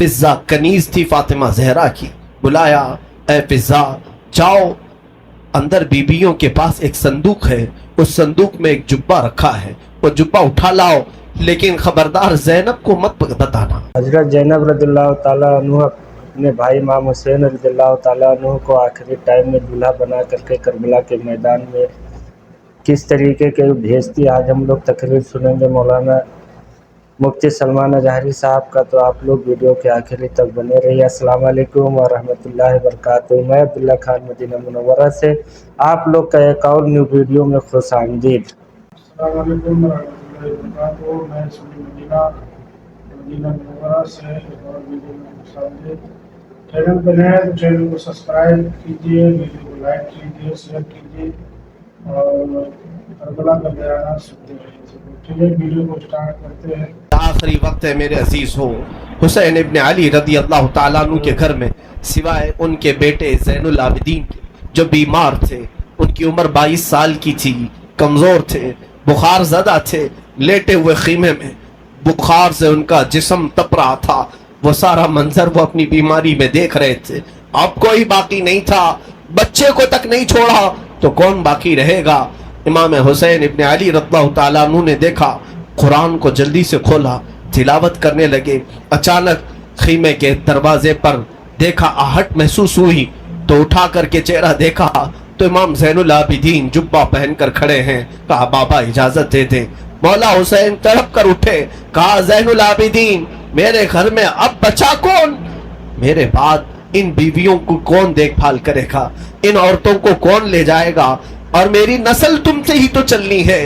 फिजा कनीज थी फातिमा जहरा की। बुलाया, ए फिजा जाओ, अंदर बीबियों के पास एक संदूक है, उस संदूक में एक जुब्बा रखा है, वो जुब्बा उठा लाओ, लेकिन खबरदार ज़ैनब को मत बताना। हजरत ज़ैनब रज़ियल्लाहु ताला अन्हा अपने भाई इमाम हुसैन रज़ियल्लाहु ताला अन्हु को आखिरी टाइम में दूल्हा बना करके करबला के मैदान में किस तरीके के भेजती, आज हम लोग तकरीर सुनेंगे मौलाना मुफ्ती सलमान अजहरी साहब का। तो आप लोग वीडियो के आखिरी तक बने रहिए। अस्सलाम वालेकुम व रहमतुल्लाहि व बरकातुहू। मैं अब्दुल्ला खान मदीना मुनव्वरा से आप लोग का एक और न्यू वीडियो में खुश आमदीद। अस्सलाम वालेकुम व रहमतुल्लाहि व बरकातुहू। मैं सुनी मदीना मुनव्वरा से एक और वीडियो में खुश आमदीद। चैनल पर नए हैं तो चैनल को सब्सक्राइब कीजिए, वीडियो को लाइक कीजिए, शेयर कीजिए और करबला का बयान सुनते रहिए। चलिए वीडियो को स्टार्ट करते हैं। आखिरी वक्त है मेरे अजीज हो, हुसैन इब्न अली रदी अल्लाह तआला अन्हु के घर में सिवाय उनके बेटे ज़ैनुल आबिदीन के, जो बीमार थे, उनकी उम्र 22 साल की थी, कमजोर थे, बुखार ज़दा थे, लेटे हुए खीमे में बुखार से उनका जिस्म तप रहा था। वो सारा मंजर वो अपनी बीमारी में देख रहे थे। अब कोई बाकी नहीं था, बच्चे को तक नहीं छोड़ा तो कौन बाकी रहेगा। इमाम हुसैन इब्न अली रज़ियल्लाहु ताला अन्हु ने देखा, कुरान को जल्दी से खोला, तिलावत करने लगे। अचानक खीमे के दरवाजे पर देखा, आहट महसूस हुई तो उठा करके चेहरा देखा तो इमाम ज़ैनुल आबिदीन जुब्बा पहनकर खड़े हैं। कहा, बाबा इजाजत दे दे। मौला हुसैन तड़प कर उठे, कहा, ज़ैनुल आबिदीन मेरे घर में अब बचा कौन? मेरे बाद इन बीवियों को कौन देखभाल करेगा? इन औरतों को कौन ले जाएगा? और मेरी नस्ल तुमसे ही तो चलनी है।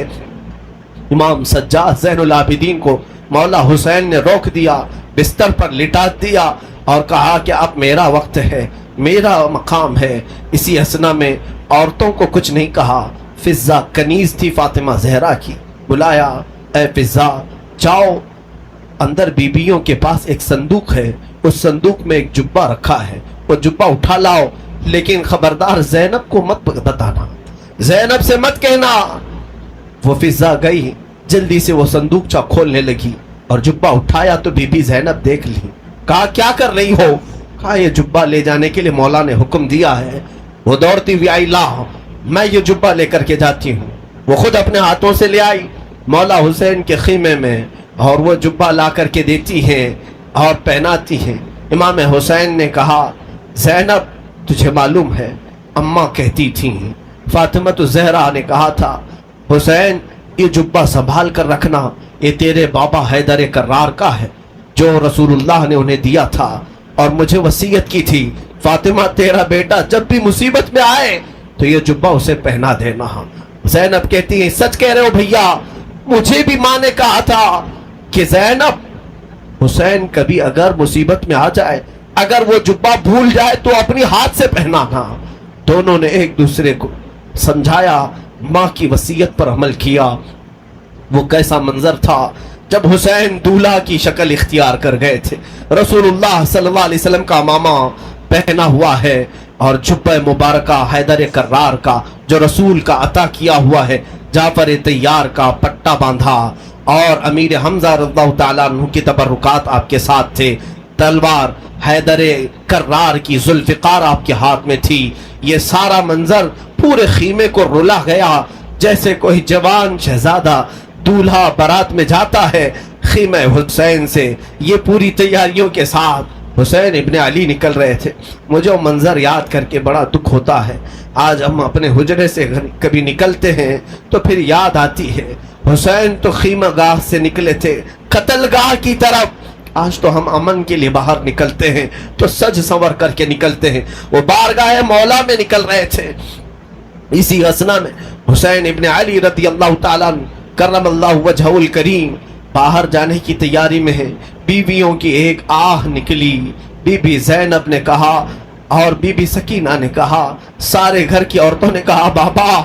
इमाम सज्जाद ज़ैनुल आबिदीन को मौला हुसैन ने रोक दिया, बिस्तर पर लिटा दिया और कहा कि अब मेरा वक्त है, मेरा मकाम है। इसी हसना में औरतों को कुछ नहीं कहा। फिजा कनीज थी फातिमा जहरा की। बुलाया, ए फिजा जाओ, अंदर बीबियों के पास एक संदूक है, उस संदूक में एक जुब्बा रखा है, वो जुब्बा उठा लाओ, लेकिन खबरदार ज़ैनब को मत बताना, ज़ैनब से मत कहना। वो फिजा गई, जल्दी से वो संदूकचा खोलने लगी और जुब्बा उठाया तो बीबी ज़ैनब देख ली। कहा, क्या कर रही हो? कहा, ये जुब्बा ले जाने के लिए मौला ने हुक्म दिया है। वो दौड़ती हुई आई, ला मैं ये जुब्बा लेकर के जाती हूँ। वो खुद अपने हाथों से ले आई मौला हुसैन के खीमे में और वो जुब्बा ला करके देती है और पहनाती है। इमाम हुसैन ने कहा, ज़ैनब तुझे मालूम है अम्मा कहती थी, फातिमा तो ज़हरा ने कहा था, हुसैन ये जुब्बा संभाल कर रखना, ये तेरे बाबा हैदर कर्रार का है जो रसूलुल्लाह ने उन्हें दिया था और मुझे वसीयत की थी, फातिमा तेरा बेटा जब भी मुसीबत में आए तो ये जुब्बा उसे पहना देना। ज़ैनब कहती है, सच कह रहे हो भैया, मुझे भी माँ ने कहा था कि ज़ैनब हुसैन कभी अगर मुसीबत में आ जाए, अगर वो जुब्बा भूल जाए तो अपनी हाथ से पहनाना। दोनों ने एक दूसरे को समझाया, माँ की वसीयत पर अमल किया। वो कैसा मंजर था जब हुसैन दूल्हा की शक्ल इख्तियार कर गए थे। रसूलुल्लाह सल्लल्लाहु अलैहि वसल्लम का मामा पहना हुआ है और जुब्बा मुबारका हैदर कर्रार का जो रसूल का अता किया हुआ है, जाफर तैयार का पट्टा बांधा और अमीर हमजा रज़ियल्लाहु ताला अन्हु की तबर्रुकात आपके साथ थे। तलवार हैदर कर्रार की जुल्फ़िकार आपके हाथ में थी। ये सारा मंजर पूरे खीमे को रुला गया, जैसे कोई जवान शहजादा दूल्हा बारात में जाता है खीमे हुसैन से। ये पूरी तैयारियों के साथ हुसैन इब्न अली निकल रहे थे। मुझे वो मंजर याद करके बड़ा दुख होता है। आज हम अपने हुजरे से कभी निकलते हैं तो फिर याद आती है, हुसैन तो खीमा गाह से निकले थे कत्ल गाह की तरफ। आज तो हम अमन के लिए बाहर निकलते हैं तो सज संवर करके निकलते हैं, वो बारगाह मौला में निकल रहे थे। इसी हसना में हुसैन इब्न अली रज़ी अल्लाह ताला करमल्लाहु वजहुल करीम बाहर जाने की तैयारी में है। बीवियों की एक आह निकली। बीबी ज़ैनब ने कहा और बीबी सकीना ने कहा, सारे घर की औरतों ने कहा, बाबा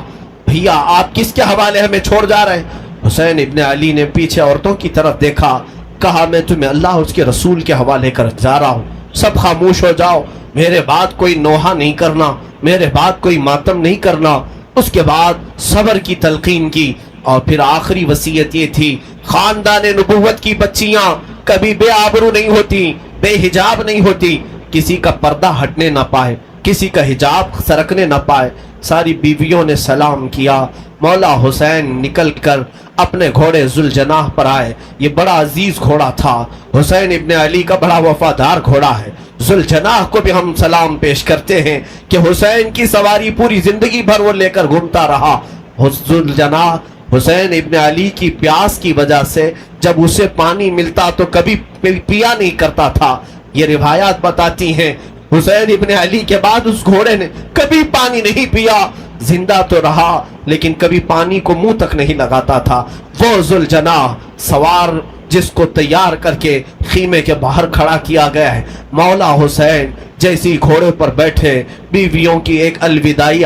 भैया आप किसके हवाले हमें छोड़ जा रहे हैं? हुसैन इब्न अली ने पीछे औरतों की तरफ देखा, कहा, मैं तुम्हें अल्लाह उसके रसूल के हवाले कर जा रहा हूँ, सब खामोश हो जाओ, मेरे बाद कोई नोहा नहीं करना, मेरे बाद कोई मातम नहीं करना। उसके बाद सब्र की तलकीन की और फिर आखिरी वसीयत ये थी, खानदान नबुव्वत की बच्चियां कभी बेआबरू नहीं होती, بے حجاب نہیں ہوتی، کسی کا پردہ ہٹنے نہ پائے، کسی کا حجاب سرکنے نہ پائے۔ ساری بیویوں نے سلام کیا۔ مولا حسین نکل کر اپنے گھوڑے ذوالجناح پر آئے۔ یہ بڑا عزیز گھوڑا تھا، حسین ابن علی کا بڑا وفادار گھوڑا ہے۔ ذوالجناح کو بھی ہم سلام پیش کرتے ہیں کہ حسین کی سواری پوری زندگی بھر وہ لے کر گھومتا رہا۔ ذوالجناح حسین ابن علی کی پیاس کی وجہ سے جب اسے پانی ملتا تو کبھی پیا نہیں کرتا تھا۔ یہ روایات بتاتی ہیں حسین ابن علی کے بعد اس گھوڑے نے کبھی پانی نہیں پیا، زندہ تو رہا لیکن کبھی پانی کو منہ تک نہیں لگاتا تھا۔ وہ ذوالجناح سوار جس کو تیار کر کے خیمے کے باہر کھڑا کیا گیا ہے، مولا حسین جیسی گھوڑے پر بیٹھے، بیویوں کی ایک الوداعی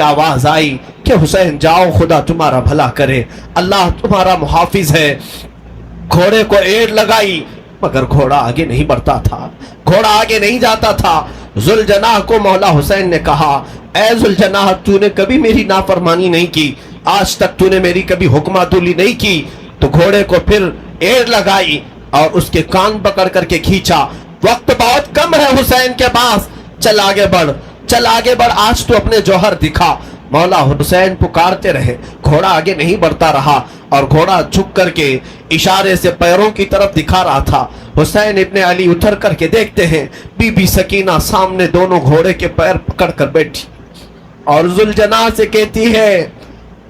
آواز آئی کہ حسین جاؤ، خدا تمہارا بھلا کرے، اللہ تمہارا محافظ ہے۔ گھوڑے کو ایڑ لگائی مگر گھوڑا آگے نہیں بڑھتا تھا، گھوڑا آگے نہیں جاتا تھا۔ ذوالجناح کو مولا حسین نے کہا، اے ذوالجناح، تو نے کبھی میری نافرمانی نہیں کی، آج تک تو نے میری کبھی حکم عدولی نہیں کی۔ تو گھوڑے کو پھر ایڑ لگائی اور اس کے کان پکڑ کر کے کھینچا۔ وقت بہت کم ہے حسین کے پاس، چل آگے بڑھ، چل آگے بڑھ، آج تو اپنے جوہر دکھا۔ مولا حسین پکارتے رہے، گھوڑا آگے نہیں بڑھتا رہا اور گھوڑا جھک کر کے اشارے سے پیروں کی طرف دکھا رہا تھا۔ حسین ابن علی اتر کر کے دیکھتے ہیں بی بی سکینہ سامنے دونوں گھوڑے کے پیر پکڑ کر بیٹھی اور ذوالجناح سے کہتی ہے،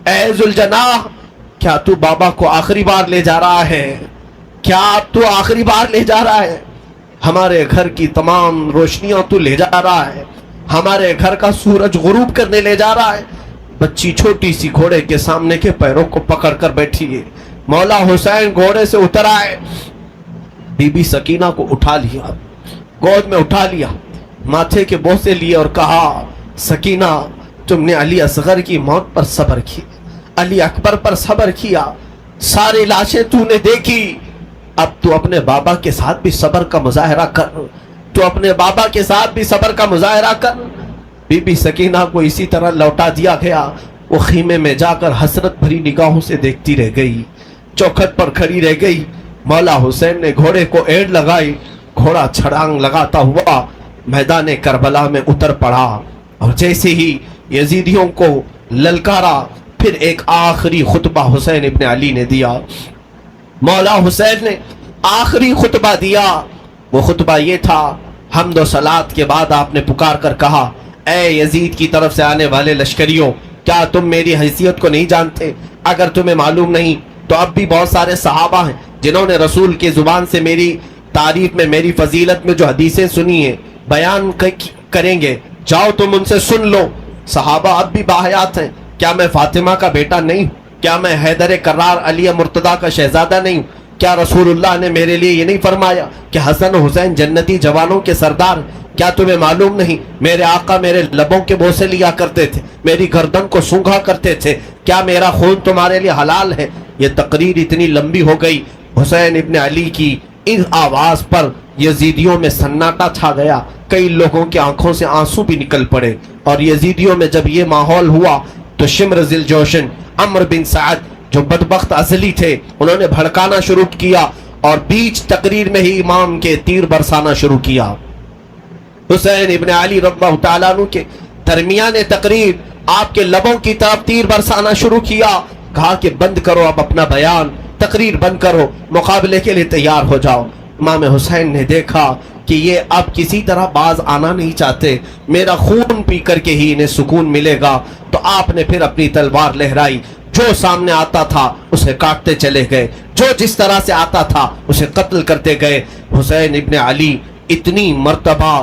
اے ذوالجناح، کیا تو بابا کو آخری بار لے جا رہا ہے؟ کیا تو آخری بار لے جا رہا ہے؟ ہمارے گھر کی تمام روشنیاں تو لے جا رہا ہے، ہمارے گھر کا سورج غروب کرنے لے جا رہا ہے۔ بچی چھوٹی سی گھوڑے کے سامنے کے پیروں کو پکڑ کر بیٹھی ہے۔ مولا حسین گھوڑے سے اتر آئے، بی بی سکینہ کو اٹھا لیا، گود میں اٹھا لیا، ماتھے کے بوسے لیے اور کہا، سکینہ، تم نے علی اصغر کی موت پر صبر کیا، علی اکبر پر صبر کیا، ساری لاشیں تو نے دیکھی، اب تو اپنے بابا کے ساتھ بھی صبر کا مظاہرہ کر، تو اپنے بابا کے ساتھ بھی صبر کا مظاہرہ کر۔ بی بی سکینہ کو اسی طرح لوٹا دیا گیا۔ وہ خیمے میں جا کر حسرت بھری نگاہوں سے دیکھتی رہ گئی، چوکھٹ پر کھڑی رہ گئی۔ مولا حسین نے گھوڑے کو ایڑ لگائی، گھوڑا چھڑانگ لگاتا ہوا میدان کربلا میں اتر پڑا اور جیسے ہی یزیدیوں کو للکارا، پھر ایک آخری خطبہ حسین ابن علی نے دیا۔ مولا حسین نے آخری خطبہ دیا، وہ خطبہ یہ تھا، حمد و صلات کے بعد آپ نے پکار کر کہا، اے یزید کی طرف سے آنے والے لشکریوں، کیا تم میری حیثیت کو نہیں جانتے؟ اگر تمہیں معلوم نہیں تو اب بھی بہت سارے صحابہ ہیں جنہوں نے رسول کی زبان سے میری تعریف میں، میری فضیلت میں جو حدیثیں سنی ہیں بیان کریں گے، جاؤ تم ان سے سن لو۔ صحابہ اب بھی باحیات ہیں، کیا میں فاطمہ کا بیٹا نہیں ہوں؟ کیا میں حیدر کرار علی مرتضیٰ کا شہزادہ نہیں ہوں؟ کیا رسول اللہ نے میرے لیے یہ نہیں فرمایا کہ حسن و حسین جنتی جوانوں کے سردار؟ کیا تمہیں معلوم نہیں میرے آقا میرے لبوں کے بوسے لیا کرتے تھے، میری گردن کو سونگھا کرتے تھے؟ کیا میرا خون تمہارے لیے حلال ہے؟ یہ تقریر اتنی لمبی ہو گئی، حسین ابن علی کی اس آواز پر یزیدیوں میں سناٹا چھا گیا، کئی لوگوں کی آنکھوں سے آنسو بھی نکل پڑے۔ اور یزیدیوں میں جب یہ ماحول ہوا تو شمر ذی الجوشن، عمرو بن سعد جو بدبخت ازلی تھے، انہوں نے بھڑکانا شروع کیا اور بیچ تقریر میں ہی امام کے تیر برسانا شروع کیا۔ حسین ابن علی رضی اللہ تعالیٰ عنہ کے درمیان تقریر آپ کے لبوں کی طرف تیر برسانا شروع کیا، کہا کہ بند کرو اب اپنا بیان، تقریر بند کرو، مقابلے کے لیے تیار ہو جاؤ۔ امام حسین نے دیکھا کہ یہ اب کسی طرح باز آنا نہیں چاہتے، میرا خون پی کر کے ہی انہیں سکون ملے گا، تو آپ نے پھر اپنی تلوار لہرائی، جو سامنے آتا تھا اسے کاٹتے چلے گئے، جو جس طرح سے آتا تھا اسے قتل کرتے گئے۔ حسین ابن علی اتنی مرتبہ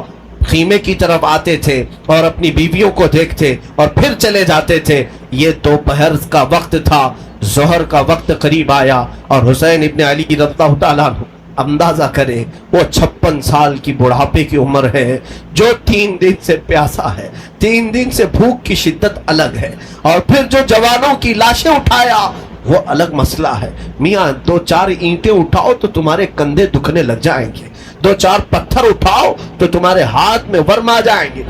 خیمے کی طرف آتے تھے اور اپنی بیویوں کو دیکھتے اور پھر چلے جاتے تھے۔ یہ دوپہر کا وقت تھا، ظہر کا وقت قریب آیا اور حسین ابن علی رضی اللہ تعالیٰ عنہ، اندازہ کرے وہ 56 سال کی بڑھاپے کی عمر ہے، جو 3 دن سے پیاسا ہے، 3 دن سے بھوک کی شدت الگ ہے، اور پھر جو جوانوں کی لاشیں اٹھایا وہ الگ مسئلہ ہے۔ میاں 2-4 اینٹیں اٹھاؤ تو تمہارے کندھے دکھنے لگ جائیں گے، 2-4 پتھر اٹھاؤ تو تمہارے ہاتھ میں ورم آ جائیں گے۔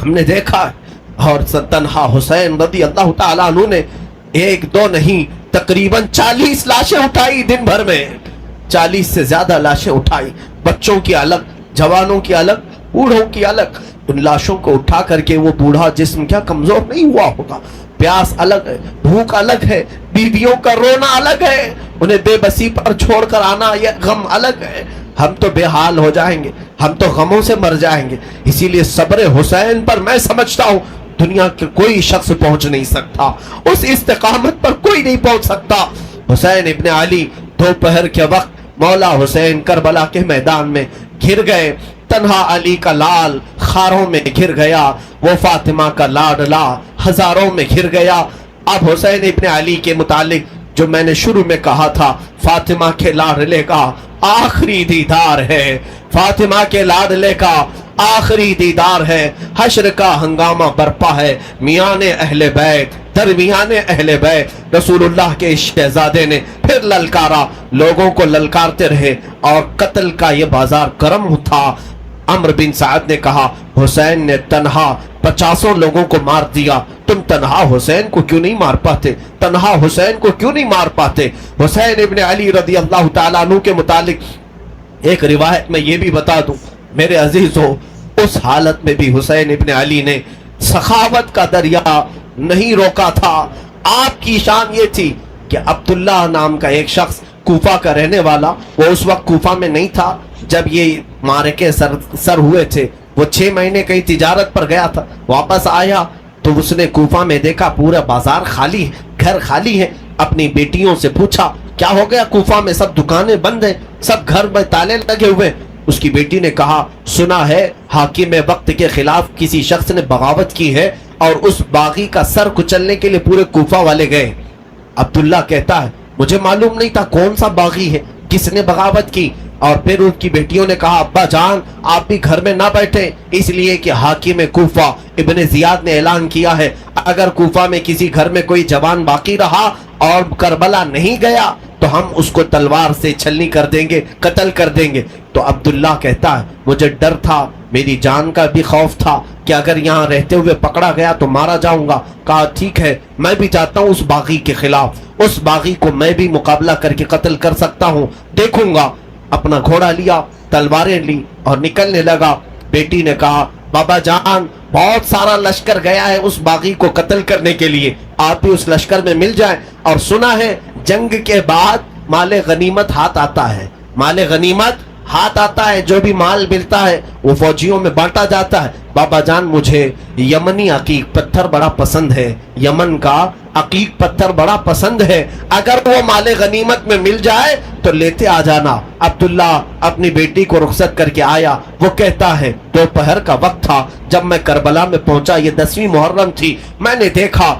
ہم نے دیکھا، اور تنہا حسین رضی اللہ تعالیٰ عنہ نے 1-2 نہیں تقریباً 40 لاشیں اٹھائی دن بھر میں، 40 से ज्यादा लाशें उठाई, बच्चों की अलग, जवानों की अलग, बूढ़ों की अलग। उन लाशों को उठा करके वो बूढ़ा जिस्म क्या कमजोर नहीं हुआ होगा? प्यास अलग है, भूख अलग है, बीवियों का रोना अलग है, उन्हें बेबसी पर छोड़कर आना यह गम अलग है। हम तो बेहाल हो जाएंगे, हम तो गमों से मर जाएंगे। इसीलिए सब्र हुसैन पर मैं समझता हूँ दुनिया के कोई शख्स पहुंच नहीं सकता, उस इस्तिकामत पर कोई नहीं पहुंच सकता। हुसैन इब्ने अली दोपहर के वक्त मौला हुसैन करबला के मैदान में घिर गए। तन्हा अली का लाल खारों में घिर गया, वो फातिमा का लाडला हजारों में घिर गया। अब हुसैन इब्ने अली के मुतालिक जो मैंने शुरू में कहा था, फातिमा के लाडले का आखिरी दीदार है, फातिमा के लाडले का आखिरी दीदार है। हश्र का हंगामा बरपा है, मियाने अहले बैत दरमियाने अहले बैत। रसूलुल्लाह के शहजादे ने फिर ललकारा, लोगों को ललकारते रहे और कत्ल का ये बाजार गर्म था। अम्र बिन साद ने कहा, हुसैन ने तन्हा 50 लोगों को मार दिया, तुम तन्हा हुसैन को क्यों नहीं मार पाते? तन्हा हुसैन को क्यों नहीं मार पाते? हुसैन इब्ने अली रदी अल्लाह तआला अन्हु के मुतालिक एक रिवायत में ये भी बता दूं मेरे अजीजों, उस हालत में भी हुसैन इब्ने अली ने सखावत का दरिया नहीं रोका था। आपकी शान ये थी कि अब्दुल्लाह नाम का एक शख्स कूफा का रहने वाला, वो उस वक्त कूफा में नहीं था जब ये मारके सर हुए थे। वो 6 महीने कहीं तिजारत पर गया था, वापस आया तो उसने कूफा में देखा पूरा बाजार खाली है, घर खाली है। अपनी बेटियों से पूछा क्या हो गया कूफा में, सब दुकानें बंद हैं, सब घर में ताले लगे हुए। उसकी बेटी ने कहा, सुना है हाकिम वक्त के खिलाफ किसी शख्स ने बगावत की है और उस बागी का सर कुचलने के लिए पूरे कूफा वाले गए। अब्दुल्ला कहता है मुझे मालूम नहीं था कौन सा बागी है, किसने बगावत की। और फिर उनकी बेटियों ने कहा, अब्बा जान आप भी घर में ना बैठे, इसलिए कि हाकिम कूफा इब्ने जियाद ने ऐलान किया है अगर कूफा में किसी घर में कोई जवान बाकी रहा और करबला नहीं गया तो हम उसको तलवार से छलनी कर देंगे, कत्ल कर देंगे। तो अब्दुल्ला कहता है मुझे डर था, मेरी जान का भी खौफ था कि अगर यहाँ रहते हुए पकड़ा गया तो मारा जाऊंगा। कहा ठीक है, मैं भी चाहता हूँ उस बागी के खिलाफ, उस बागी को मैं भी मुकाबला करके कत्ल कर सकता हूँ, देखूंगा। अपना घोड़ा लिया, तलवारें ली और निकलने लगा। बेटी ने कहा, बाबा जान बहुत सारा लश्कर गया है उस बागी को कत्ल करने के लिए, आप भी उस लश्कर में मिल जाएं। और सुना है जंग के बाद माले गनीमत हाथ आता है, माले गनीमत हाथ आता है, जो भी माल मिलता है वो फौजियों में बांटा जाता है। बाबा जान मुझे यमनी अकीक पत्थर बड़ा पसंद है, यमन का अकीक पत्थर बड़ा पसंद है, अगर वो माले गनीमत में मिल जाए तो लेते आ जाना। अब्दुल्ला अपनी बेटी को रुखसत करके आया। वो कहता है दोपहर का वक्त था जब मैं करबला में पहुंचा, ये 10वीं मुहर्रम थी। मैंने देखा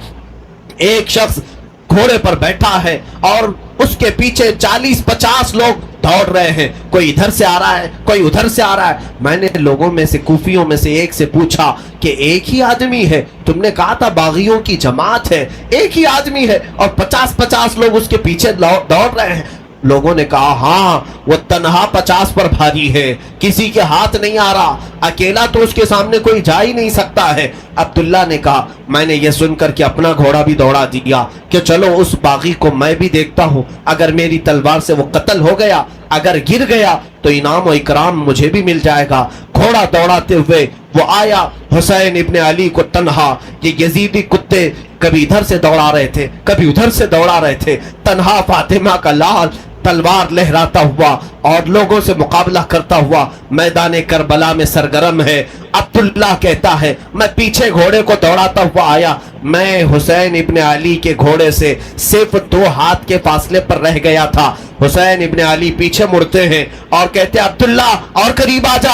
एक शख्स घोड़े पर बैठा है और उसके पीछे 40-50 लोग दौड़ रहे हैं, कोई इधर से आ रहा है, कोई उधर से आ रहा है। मैंने लोगों में से, कूफियों में से एक से पूछा कि एक ही आदमी है? तुमने कहा था बागियों की जमात है, एक ही आदमी है और 50-50 लोग उसके पीछे दौड़ रहे हैं। लोगों ने कहा हाँ, वो तन्हा 50 पर भारी है, किसी के हाथ नहीं आ रहा, अकेला तो उसके सामने कोई जा ही नहीं सकता है। अब्दुल्ला ने कहा, मैंने ये सुनकर कि अपना घोड़ा भी दौड़ा दिया कि चलो उस बागी को मैं भी देखता हूँ, अगर मेरी तलवार से वो कत्ल हो गया, अगर गिर गया तो इनाम और इकराम मुझे भी मिल जाएगा। घोड़ा दौड़ाते हुए वो आया, हुसैन इब्ने अली को तन्हा, ये यजीदी कुत्ते कभी इधर से दौड़ा रहे थे, कभी उधर से दौड़ा रहे थे, तन्हा फातिमा का लाल तलवार लहराता हुआ और लोगों से मुकाबला करता हुआ मैदान करबला में सरगर्म है। अब्दुल्ला कहता है मैं पीछे घोड़े को दौड़ाता हुआ आया, मैं हुसैन इब्ने अली के घोड़े से सिर्फ 2 हाथ के फासले पर रह गया था। हुसैन इब्ने अली पीछे मुड़ते हैं और कहते अब्दुल्ला और करीब आ जा,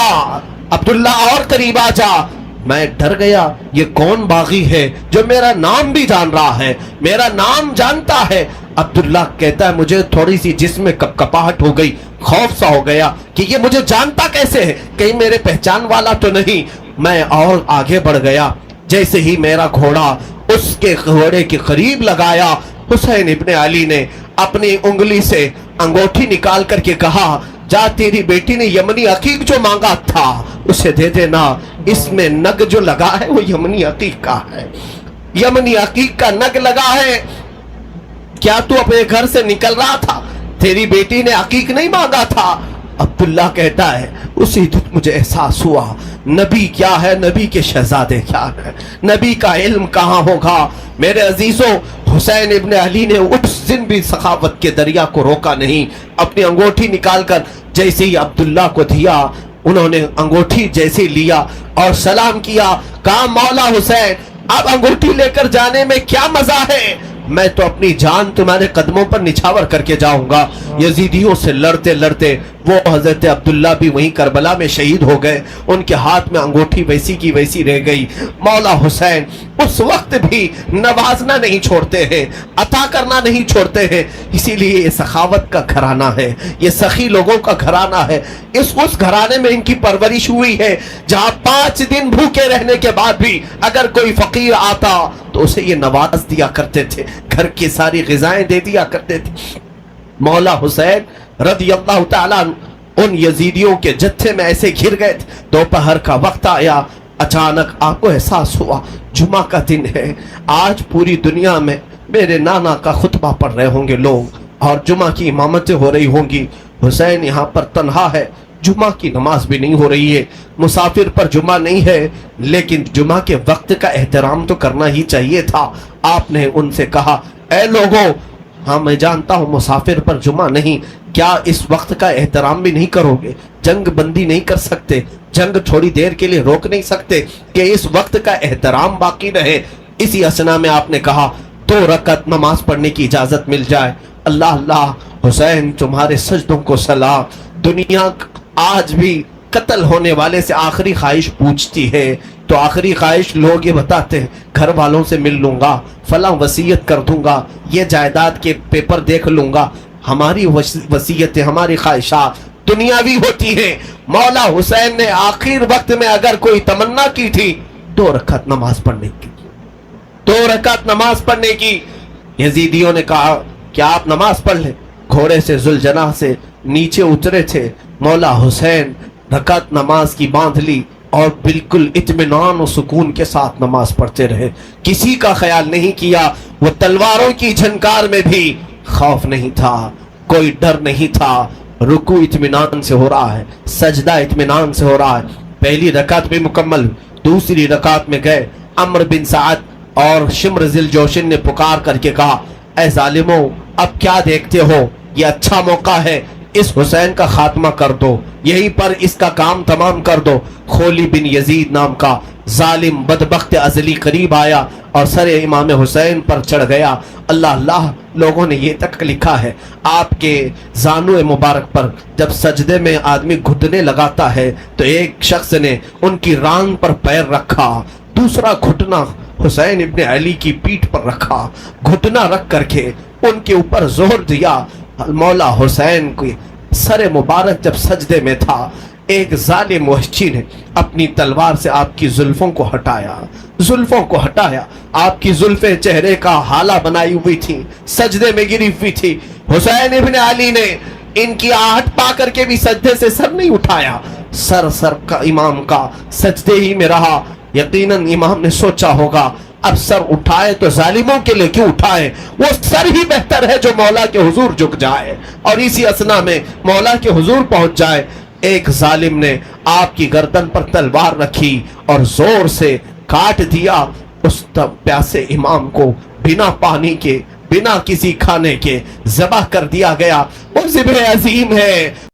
अब्दुल्ला और करीब आ जा। मैं डर गया, ये कौन बागी है जो मेरा नाम भी जान रहा है, मेरा नाम जानता है। अब्दुल्ला कहता है मुझे थोड़ी सी जिस्म में कपकपाहट हो गई, खौफ सा हो गया कि ये मुझे जानता कैसे है, कहीं मेरे पहचान वाला तो नहीं। मैं और आगे बढ़ गया, जैसे ही मेरा घोड़ा उसके घोड़े के करीब लगाया, हुसैन इब्ने अली ने अपनी उंगली से अंगूठी निकाल करके कहा, जा तेरी बेटी ने यमनी अकीक जो मांगा था उसे दे देना, इसमें नग जो लगा है वो यमनी अकीक का है, यमनी अकीक का नग लगा है। क्या तू अपने घर से निकल रहा था, तेरी बेटी ने अकीक नहीं मांगा था। अब्दुल्ला कहता है उसी दिन मुझे एहसास हुआ नबी क्या है, नबी के शहजादे क्या है, नबी का इल्म कहाँ होगा। मेरे अजीजों, हुसैन इब्न अली ने उस दिन भी सखावत के दरिया को रोका नहीं। अपनी अंगूठी निकालकर जैसे ही अब्दुल्ला को दिया, उन्होंने अंगूठी जैसे लिया और सलाम किया, कहा मौला हुसैन अब अंगूठी लेकर जाने में क्या मजा है, मैं तो अपनी जान तुम्हारे कदमों पर निछावर करके जाऊंगा। यजीदियों से लड़ते लड़ते वो हजरत अब्दुल्ला भी वहीं करबला में शहीद हो गए। उनके हाथ में अंगूठी वैसी की वैसी रह गई। मौला हुसैन उस वक्त भी नवाजना नहीं छोड़ते हैं, अता करना नहीं छोड़ते हैं। इसीलिए ये सखावत का घराना है, ये सखी लोगों का घराना है। उस घराने में इनकी परवरिश हुई है जहां 5 दिन भूखे रहने के बाद भी अगर कोई फकीर आता तो उसे ये नवाज दिया करते थे, घर की सारी ग़िज़ाएं दे दिया करते थे। मौला हुसैन रज़ी अल्लाह ताला उन यजीदियों के जत्थे में ऐसे घिर गए थे। दोपहर का वक्त आया, अचानक आपको एहसास हुआ जुमा का दिन है, आज पूरी दुनिया में मेरे नाना का खुतबा पढ़ रहे होंगे लोग और जुमा की इमामतें हो रही होंगी। हुसैन यहाँ पर तन्हा है, जुमा की नमाज भी नहीं हो रही है, मुसाफिर पर जुमा नहीं है, लेकिन जुमा के वक्त का एहतराम तो करना ही चाहिए था। आपने उनसे कहा, ऐ लोगों, हाँ मैं जानता हूँ मुसाफिर पर जुमा नहीं, क्या इस वक्त का एहतराम भी नहीं करोगे? जंग बंदी नहीं कर सकते, जंग थोड़ी देर के लिए रोक नहीं सकते कि इस वक्त का एहतराम बाकी रहे? इसी असना में आपने कहा 2 रकत नमाज पढ़ने की इजाजत मिल जाए। अल्लाह अल्लाह, हुसैन तुम्हारे सजदों को सलाम। दुनिया आज भी कत्ल होने वाले से आखिरी ख्वाहिश पूछती है, तो आखिरी ख्वाहिश लोग ये बताते हैं घर वालों से मिल लूंगा, फलां वसीयत कर दूंगा, ये जायदाद के पेपर देख लूंगा। हमारी वसीयतें, हमारी ख्वाहिशात दुनियावी होती है। मौला हुसैन ने आखिर वक्त में अगर कोई तमन्ना की थी 2 रकात नमाज पढ़ने की, 2 रकात नमाज पढ़ने की। यजीदियों ने कहा क्या आप नमाज पढ़ लें? घोड़े से जुलजना से नीचे उतरे थे। मौला हुसैन रकात नमाज की बांध ली और बिल्कुल इत्मीनान और सुकून के साथ नमाज पढ़ते रहे। किसी का ख्याल नहीं किया, वो तलवारों की झनकार में भी खौफ नहीं था, कोई डर नहीं था। रुकू इत्मीनान से हो रहा है, सजदा इत्मीनान से हो रहा है। पहली रकात भी मुकम्मल, दूसरी रकात में गए। अम्र बिन साद और शिम्र जिल जोशिन ने पुकार करके कहा, ऐ जालिमों, अब क्या देखते हो, ये अच्छा मौका है, इस हुसैन का खात्मा कर दो, यहीं पर इसका काम तमाम कर दो। खोली बिन यजीद नाम का जालिम बदबख्त अजली करीब आया और सर इमाम हुसैन पर चढ़ गया। अल्लाह अल्लाह, लोगों ने ये तक लिखा है आपके जानू मुबारक पर जब सजदे में आदमी घुटने लगाता है तो एक शख्स ने उनकी रान पर पैर रखा, दूसरा घुटना हुसैन इब्न अली की पीठ पर रखा, घुटना रख करके उनके ऊपर जोर दिया। मौला हुसैन की सर मुबारक जब सजदे में था, एक जालिम वहशी ने अपनी तलवार से आपकी जुल्फों को हटाया, जुल्फों को हटाया। आपकी जुल्फें चेहरे का हाला बनाई हुई थी, सजदे में गिरी हुई थी। हुसैन इब्न अली ने इनकी आहट पा करके भी सजदे से सर नहीं उठाया, सर का इमाम का सजदे ही में रहा। यकीनन इमाम ने सोचा होगा अब सर उठाए तो जालिमों के लिए क्यों उठाए, वो सर ही बेहतर है जो मौला के हुजूर झुक जाए और इसी असना में मौला के हुजूर पहुंच जाए। एक जालिम ने आपकी गर्दन पर तलवार रखी और जोर से काट दिया। उस प्यासे इमाम को बिना पानी के, बिना किसी खाने के ज़बह कर दिया गया। वो ज़िब्र अजीम है।